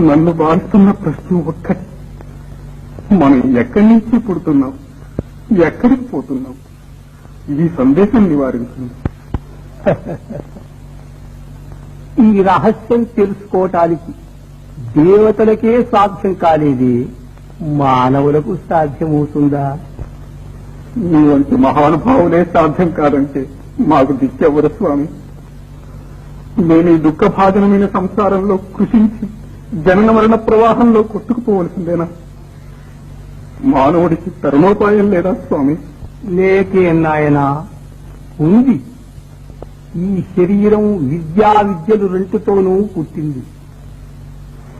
నన్ను బాధిస్తున్న ప్రశ్న ఒక్కటి, మనం ఎక్కడి నుంచి పుడుతున్నాం, ఎక్కడికి పోతున్నాం? ఈ సందేశం నివారించింది. ఈ రహస్యం తెలుసుకోవటానికి దేవతలకే సాధ్యం కాలేదే మానవులకు సాధ్యమవుతుందా? మీ వంటి మహానుభావులే సాధ్యం కాదంటే మాకు దిక్కెవరు స్వామి? నేను ఈ దుఃఖభాజనమైన సంసారంలో కృషించి జనన మరణ ప్రవాహంలో కొట్టుకుపోవలసిందేనా? మానవుడికి తరుణోపాయం లేదా స్వామి? లేకే నాయనా, ఉంది. ఈ శరీరం విద్యలు రెంటితోనూ పుట్టింది.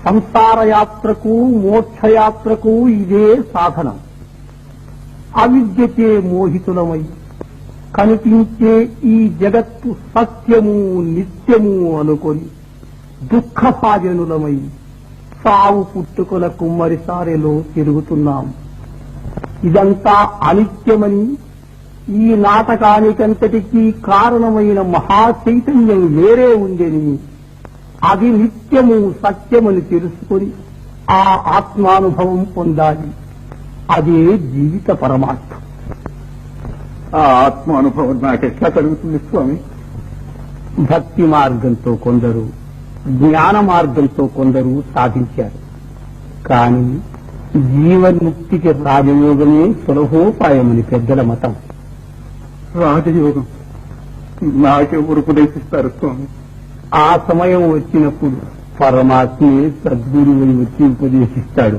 సంసార యాత్రకు మోక్షయాత్రకు ఇదే సాధనం. అవిద్యకే మోహితులమై కనిపించే ఈ జగత్తు సత్యము నిత్యము అనుకొని దుఃఖభాజనులమై సావు పుట్టుకుల కుమ్మరిసారెలో తిరుగుతున్నాం. ఇదంతా అనిత్యమని, ఈ నాటకానికంతటికీ కారణమైన మహాచైతన్యం వేరే ఉందని, అది నిత్యము సత్యమని తెలుసుకొని ఆ ఆత్మానుభవం పొందాలి. అదే జీవిత పరమార్థం. ఆ ఆత్మానుభవం నాకెట్లా కలుగుతుంది స్వామి? భక్తి మార్గంతో కొందరు, జ్ఞాన మార్గంతో కొందరు సాధించారు. కానీ జీవన్ముక్తికి రాజయోగమే సులభోపాయమని పెద్దల మతం. రాజయోగం నాకెవరు ఉపదేశిస్తారు స్వామి? ఆ సమయం వచ్చినప్పుడు పరమాత్మే సద్గురువుని వచ్చి ఉపదేశిస్తాడు.